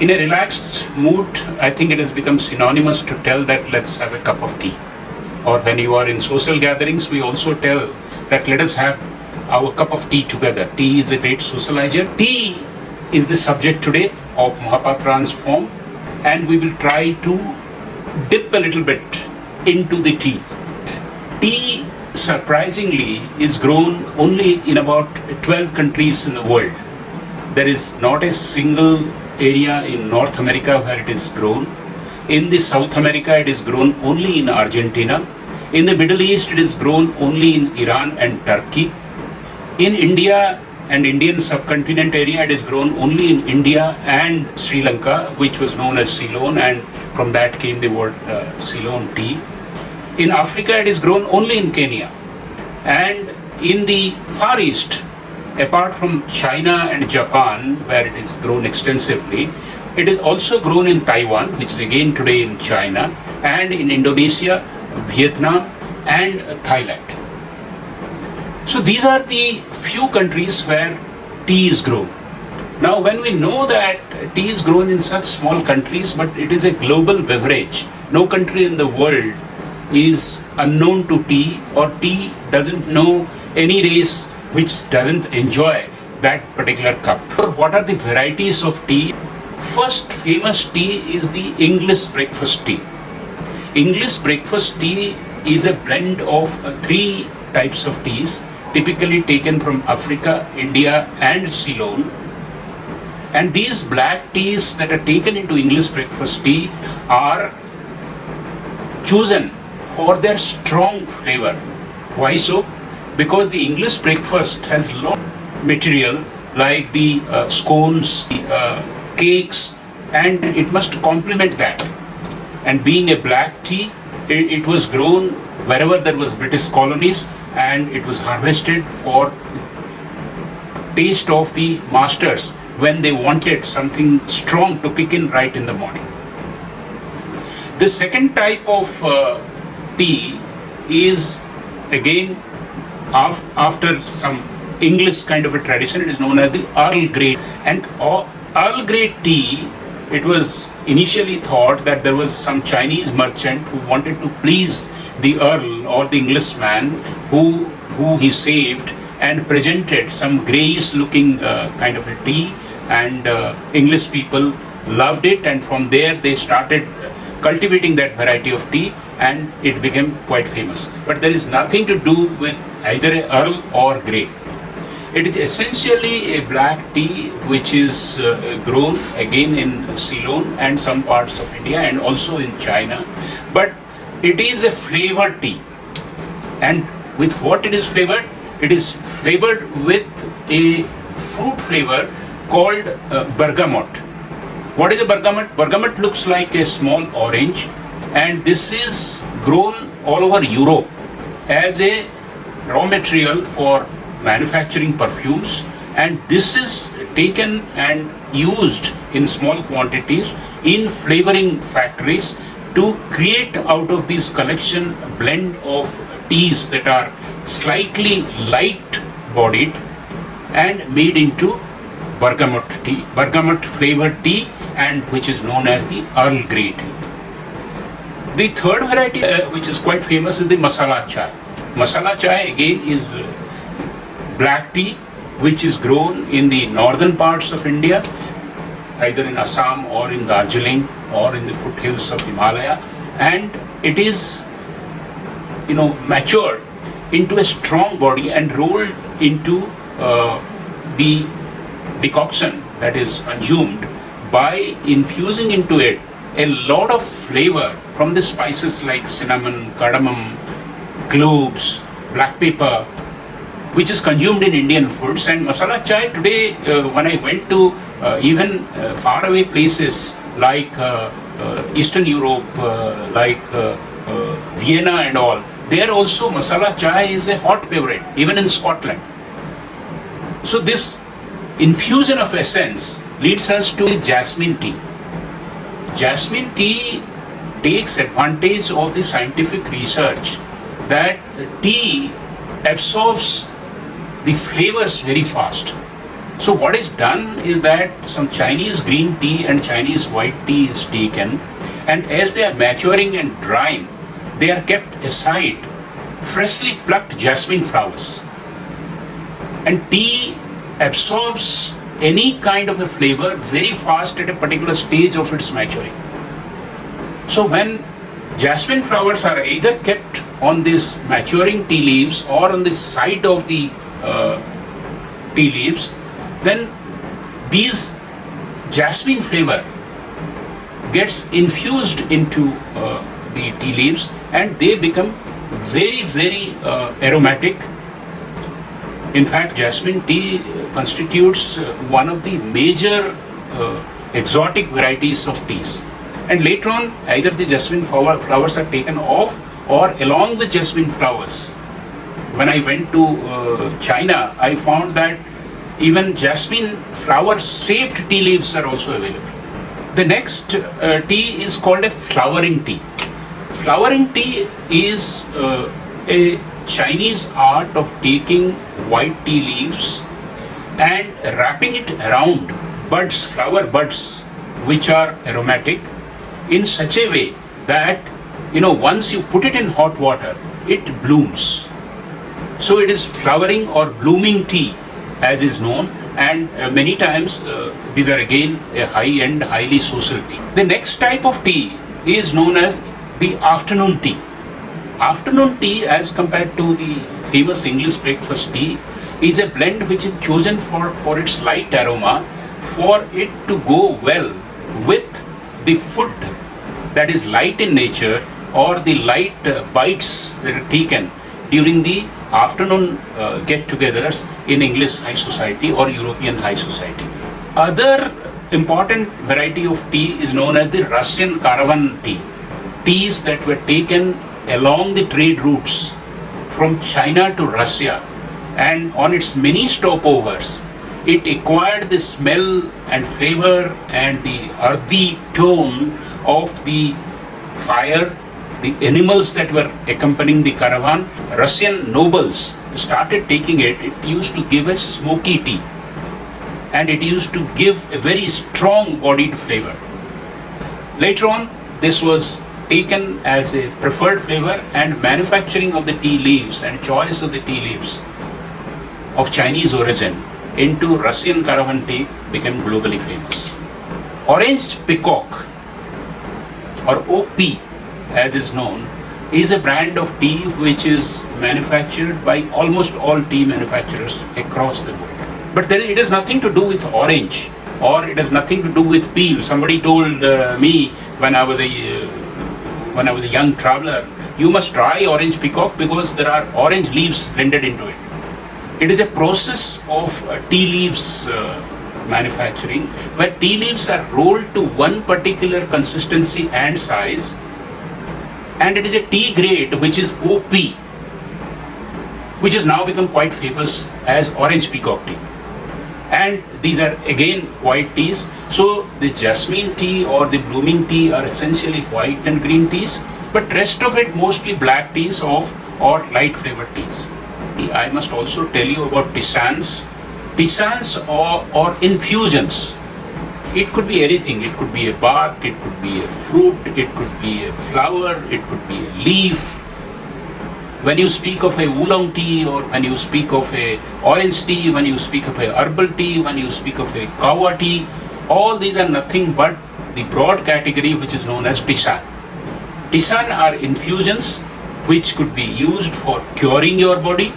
In a relaxed mood, I think it has become synonymous to tell that let's have a cup of tea. Or when you are in social gatherings, we also tell that let us have our cup of tea together. Tea is a great socializer. Tea is the subject today of Mahapatran's poem, and we will try to dip a little bit into the tea. Tea, surprisingly, is grown only in about 12 countries in the world. There is not a single area in North America where it is grown. In the South America, it is grown only in Argentina. In the Middle East, it is grown only in Iran and Turkey. In India and Indian subcontinent area, it is grown only in India and Sri Lanka, which was known as Ceylon, and from that came the word Ceylon tea. In Africa, it is grown only in Kenya. And in the Far East, apart from China and Japan, where it is grown extensively, it is also grown in Taiwan, which is again today in China, and in Indonesia, Vietnam, and Thailand. So these are the few countries where tea is grown. Now, when we know that tea is grown in such small countries, but it is a global beverage, no country in the world is unknown to tea, or tea doesn't know any race which doesn't enjoy that particular cup. What are the varieties of tea? First famous tea is the English breakfast tea. English breakfast tea is a blend of three types of teas, typically taken from Africa, India, and Ceylon. And these black teas that are taken into English breakfast tea are chosen for their strong flavor. Why so? Because the English breakfast has a lot of material like the scones, cakes, and it must complement that. And being a black tea, it was grown wherever there was British colonies, and it was harvested for taste of the masters when they wanted something strong to kick in right in the morning. The second type of tea is again after some English kind of a tradition. It is known as the Earl Grey. And Earl Grey tea, it was initially thought that there was some Chinese merchant who wanted to please the Earl or the Englishman who he saved, and presented some greyish looking kind of a tea, and English people loved it, and from there they started cultivating that variety of tea, and it became quite famous. But there is nothing to do with either a Earl or Grey. It is essentially a black tea which is grown again in Ceylon and some parts of India and also in China. But it is a flavored tea. And with what it is flavored? It is flavored with a fruit flavor called bergamot. What is a bergamot? Bergamot looks like a small orange, and this is grown all over Europe as a raw material for manufacturing perfumes, and this is taken and used in small quantities in flavoring factories to create out of this collection a blend of teas that are slightly light bodied and made into bergamot tea, bergamot flavored tea, and which is known as the Earl Grey tea. The third variety which is quite famous is the masala chai. Masala chai again is black tea which is grown in the northern parts of India, either in Assam or in Darjeeling or in the foothills of Himalaya, and it is matured into a strong body and rolled into the decoction that is consumed by infusing into it a lot of flavor from the spices like cinnamon, cardamom, cloves, black pepper, which is consumed in Indian foods. And masala chai today, when I went to even faraway places like Eastern Europe, like Vienna and all, there also masala chai is a hot favorite, even in Scotland. So this infusion of essence leads us to jasmine tea. Jasmine tea takes advantage of the scientific research that tea absorbs the flavors very fast. So what is done is that some Chinese green tea and Chinese white tea is taken, and as they are maturing and drying, they are kept aside freshly plucked jasmine flowers. And tea absorbs any kind of a flavor very fast at a particular stage of its maturing. So when jasmine flowers are either kept on these maturing tea leaves or on the side of the tea leaves, then these jasmine flavor gets infused into the tea leaves, and they become very aromatic. In fact, jasmine tea constitutes one of the major exotic varieties of teas. And later on, either the jasmine flowers are taken off, or along with jasmine flowers. When I went to China, I found that even jasmine flower shaped tea leaves are also available. The next tea is called a flowering tea. Flowering tea is a Chinese art of taking white tea leaves and wrapping it around buds, flower buds, which are aromatic, in such a way that, once you put it in hot water, it blooms. So it is flowering or blooming tea, as is known, and many times these are again a high-end, highly social tea. The next type of tea is known as the afternoon tea. Afternoon tea, as compared to the famous English breakfast tea, is a blend which is chosen for its light aroma, for it to go well with the food that is light in nature, or the light bites that are taken during the afternoon get-togethers in English high society or European high society. Other important variety of tea is known as the Russian caravan tea. Teas that were taken along the trade routes from China to Russia, and on its many stopovers, it acquired the smell and flavor and the earthy tone of the fire, the animals that were accompanying the caravan. Russian nobles started taking it. It used to give a smoky tea, and it used to give a very strong bodied flavor. Later on, this was taken as a preferred flavor, and manufacturing of the tea leaves and choice of the tea leaves of Chinese origin into Russian caravan tea became globally famous. Orange peacock, or OP as is known, is a brand of tea which is manufactured by almost all tea manufacturers across the world. But it has nothing to do with orange, or it has nothing to do with peel. Somebody told me when I was a young traveler, you must try orange peacock because there are orange leaves blended into it. It is a process of tea leaves manufacturing, where tea leaves are rolled to one particular consistency and size, and it is a tea grade which is OP, which has now become quite famous as orange peacock tea. And these are again white teas. So the jasmine tea or the blooming tea are essentially white and green teas, but rest of it mostly black teas or light flavored teas. I must also tell you about tisanes. Tisanes or infusions. It could be anything. It could be a bark, it could be a fruit, it could be a flower, it could be a leaf. When you speak of a oolong tea, or when you speak of a orange tea, when you speak of a herbal tea, when you speak of a kawa tea, all these are nothing but the broad category which is known as tisane. Tisane are infusions which could be used for curing your body,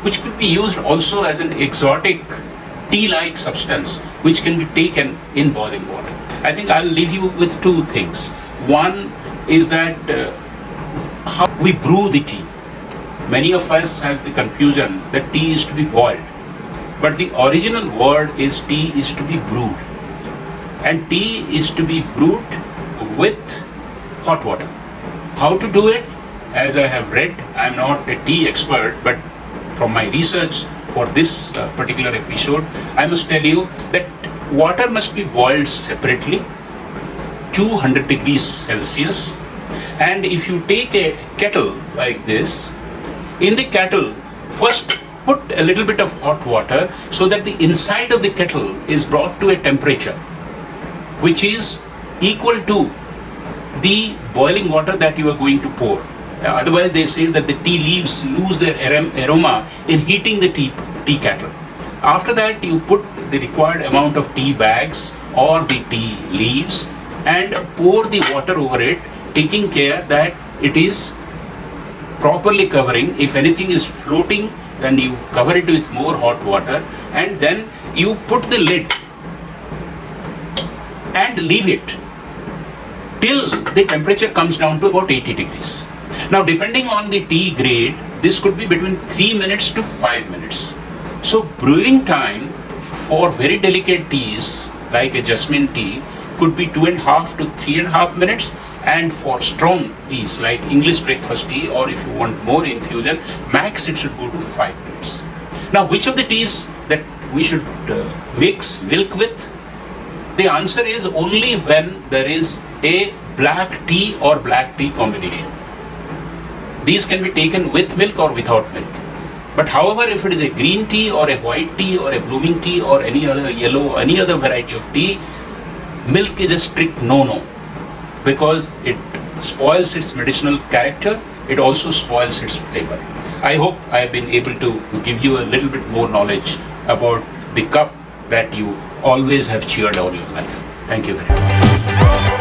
which could be used also as an exotic tea-like substance which can be taken in boiling water. I think I'll leave you with two things. One is that how we brew the tea. Many of us has the confusion that tea is to be boiled, but the original word is tea is to be brewed, and tea is to be brewed with hot water. How to do it? As I have read, I am not a tea expert, but from my research for this particular episode, I must tell you that water must be boiled separately, 200 degrees Celsius, and if you take a kettle like this, in the kettle, first put a little bit of hot water so that the inside of the kettle is brought to a temperature which is equal to the boiling water that you are going to pour. Otherwise, they say that the tea leaves lose their aroma in heating the tea kettle. After that, you put the required amount of tea bags or the tea leaves and pour the water over it, taking care that it is properly covering. If anything is floating, then you cover it with more hot water, and then you put the lid and leave it till the temperature comes down to about 80 degrees. Now, depending on the tea grade, this could be between 3 minutes to 5 minutes. So, brewing time for very delicate teas like a jasmine tea could be 2.5 to 3.5 minutes, and for strong teas like English breakfast tea, or if you want more infusion, max it should go to 5 minutes. Now, which of the teas that we should mix milk with? The answer is only when there is a black tea or black tea combination. These can be taken with milk or without milk. But however, if it is a green tea or a white tea or a blooming tea or any other yellow, any other variety of tea, milk is a strict no-no, because it spoils its medicinal character, it also spoils its flavor. I hope I have been able to give you a little bit more knowledge about the cup that you always have cheered all your life. Thank you very much.